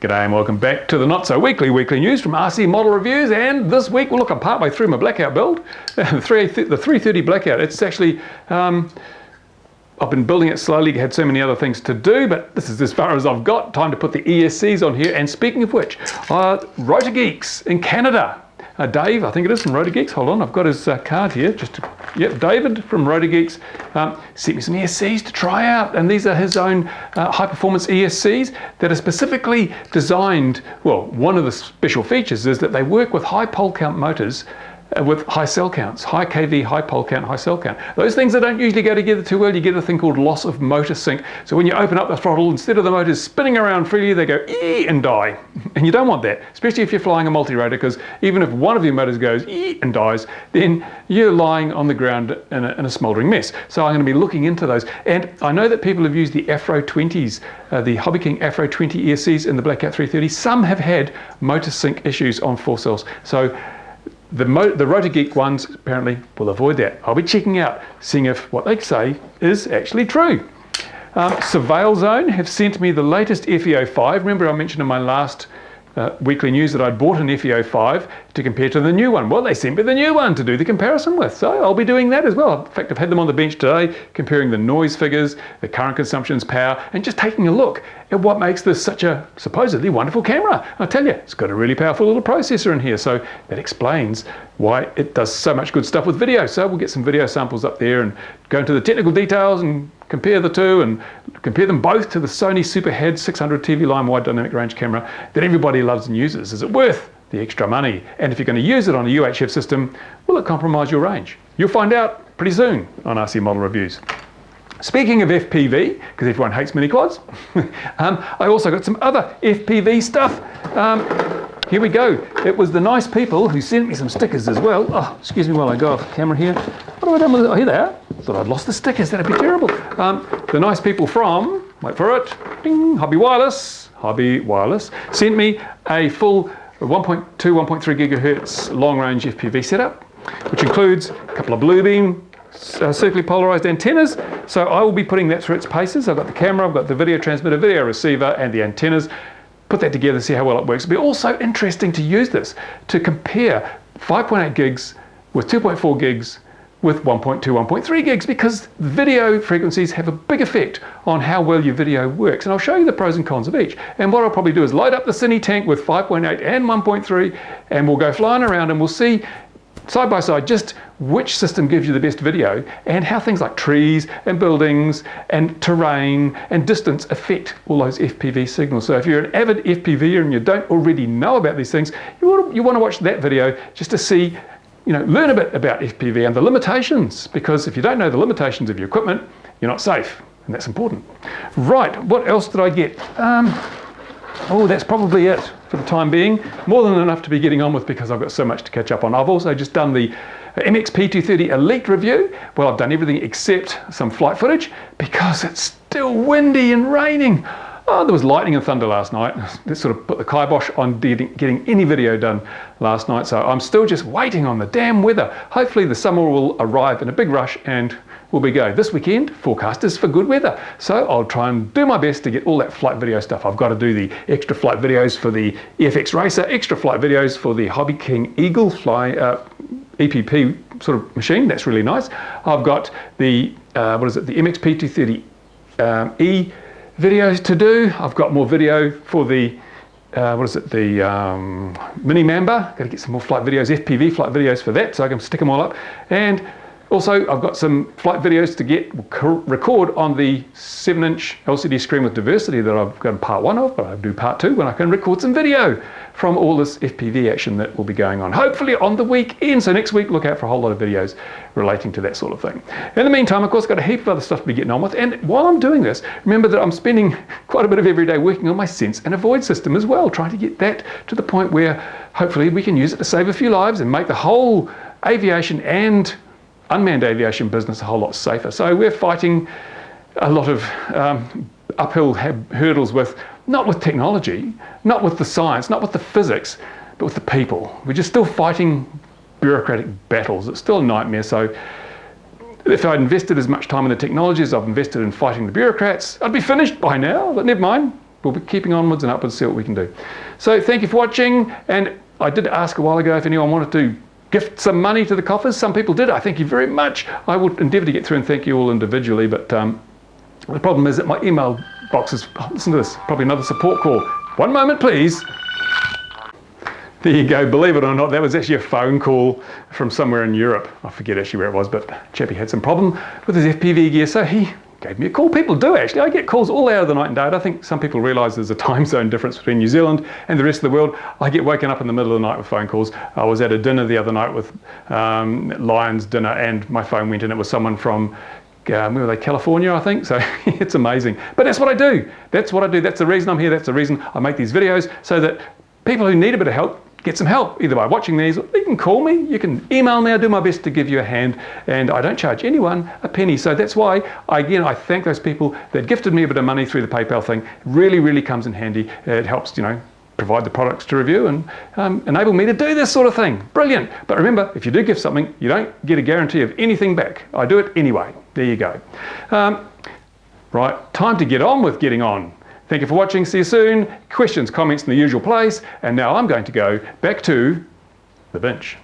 G'day and welcome back to the Not So Weekly news from RC Model Reviews, and this week, well look, I'm partway through my blackout build, the 330 blackout. It's actually, I've been building it slowly, had so many other things to do, but this is as far as I've got. Time to put the ESCs on here, and speaking of which, Rotor Geekes in Canada. Dave, I think it is, from Rotor Geekes. Hold on, I've got his card here. David from Rotor Geekes sent me some ESCs to try out, and these are his own high-performance ESCs that are specifically designed. Well, one of the special features is that they work with high pole count motors with high cell counts, high kV, high pole count, high cell count. Those things that don't usually go together too well, you get a thing called loss of motor sync. So when you open up the throttle, instead of the motors spinning around freely, they go ee and die. And you don't want that, especially if you're flying a multi-rotor, because even if one of your motors goes ee and dies, then you're lying on the ground in a smouldering mess. So I'm going to be looking into those. And I know that people have used the Afro 20s, the HobbyKing Afro 20 ESCs in the Blackout 330. Some have had motor sync issues on 4 cells. So the Rotor Geek ones apparently will avoid that. I'll be checking out, seeing if what they say is actually true. Surveil Zone have sent me the latest Effio-V. Remember I mentioned in my last weekly news that I'd bought an Effio-V to compare to the new one. Well, they sent me the new one to do the comparison with, so I'll be doing that as well. In fact, I've had them on the bench today, comparing the noise figures, the current consumptions, power, and just taking a look at what makes this such a supposedly wonderful camera. I'll tell you, it's got a really powerful little processor in here, so that explains why it does so much good stuff with video. So we'll get some video samples up there and go into the technical details and compare the two, and compare them both to the Sony Superhead 600 TV line wide dynamic range camera that everybody loves and uses. Is it worth the extra money? And if you're going to use it on a UHF system, will it compromise your range? You'll find out pretty soon on RC Model Reviews. Speaking of FPV, because everyone hates mini quads, I also got some other FPV stuff. Here we go. It was the nice people who sent me some stickers as well. Oh, excuse me while I go off the camera here. What have I done with it? Oh, here they are. Thought I'd lost the stickers. That'd be terrible. The nice people from, wait for it, ding, Hobby Wireless, sent me a full 1.2, 1.3 gigahertz long-range FPV setup, which includes a couple of Bluebeam circularly polarized antennas. So I will be putting that through its paces. I've got the camera, I've got the video transmitter, video receiver, and the antennas. Put that together, see how well it works. It'll be also interesting to use this to compare 5.8 gigs with 2.4 gigs with 1.2, 1.3 gigs, because video frequencies have a big effect on how well your video works. And I'll show you the pros and cons of each. And what I'll probably do is load up the Cine tank with 5.8 and 1.3, and we'll go flying around and we'll see side by side just which system gives you the best video, and how things like trees and buildings and terrain and distance affect all those FPV signals. So if you're an avid FPVer and you don't already know about these things, you want to watch that video just to see, learn a bit about FPV and the limitations, because if you don't know the limitations of your equipment, you're not safe, and that's important. Right, what else did I get? Oh, that's probably it for the time being. More than enough to be getting on with, because I've got so much to catch up on. I've also just done the MXP230 Elite review. Well, I've done everything except some flight footage, because it's still windy and raining. Oh, there was lightning and thunder last night. That sort of put the kibosh on getting any video done last night. So I'm still just waiting on the damn weather. Hopefully the summer will arrive in a big rush and we'll be going. This weekend, forecast is for good weather. So I'll try and do my best to get all that flight video stuff. I've got to do the extra flight videos for the EFX Racer, extra flight videos for the HobbyKing Eagle EPP sort of machine. That's really nice. I've got the, the MXP230e videos to do. I've got more video for the MiniMamba. Got to get some more flight videos, FPV flight videos for that, so I can stick them all up. And also, I've got some flight videos to record on the 7-inch LCD screen with diversity that I've got part 1 of, but I'll do part 2 when I can record some video from all this FPV action that will be going on, hopefully on the weekend. So next week, look out for a whole lot of videos relating to that sort of thing. In the meantime, of course, got a heap of other stuff to be getting on with. And while I'm doing this, remember that I'm spending quite a bit of every day working on my sense and avoid system as well, trying to get that to the point where hopefully we can use it to save a few lives and make the whole aviation and unmanned aviation business a whole lot safer. So we're fighting a lot of uphill hurdles not with technology, not with the science, not with the physics, but with the people. We're just still fighting bureaucratic battles. It's still a nightmare. So if I'd invested as much time in the technology as I've invested in fighting the bureaucrats, I'd be finished by now, but never mind. we'll be keeping onwards and upwards, see what we can do. So thank you for watching, and I did ask a while ago if anyone wanted to gift some money to the coffers. Some people did. I thank you very much. I will endeavour to get through and thank you all individually, but the problem is that my email box is, listen to this, probably another support call. One moment, please. There you go. Believe it or not, that was actually a phone call from somewhere in Europe. I forget actually where it was, but Chappie had some problem with his FPV gear, so he gave me a call. People do actually. I get calls all hours of the night and day. I don't think some people realise there's a time zone difference between New Zealand and the rest of the world. I get woken up in the middle of the night with phone calls. I was at a dinner the other night with Lions dinner, and my phone went, and it was someone from where were they? California, I think. So it's amazing. But that's what I do. That's what I do. That's the reason I'm here. That's the reason I make these videos, so that people who need a bit of help get some help, either by watching these, or you can call me, you can email me. I do my best to give you a hand, and I don't charge anyone a penny. So that's why, again, I thank those people that gifted me a bit of money through the PayPal thing. It really, really comes in handy. It helps, provide the products to review and enable me to do this sort of thing. Brilliant. But remember, if you do give something, you don't get a guarantee of anything back. I do it anyway. There you go. Right, time to get on with getting on. Thank you for watching. See you soon. Questions, comments in the usual place. And now I'm going to go back to the bench.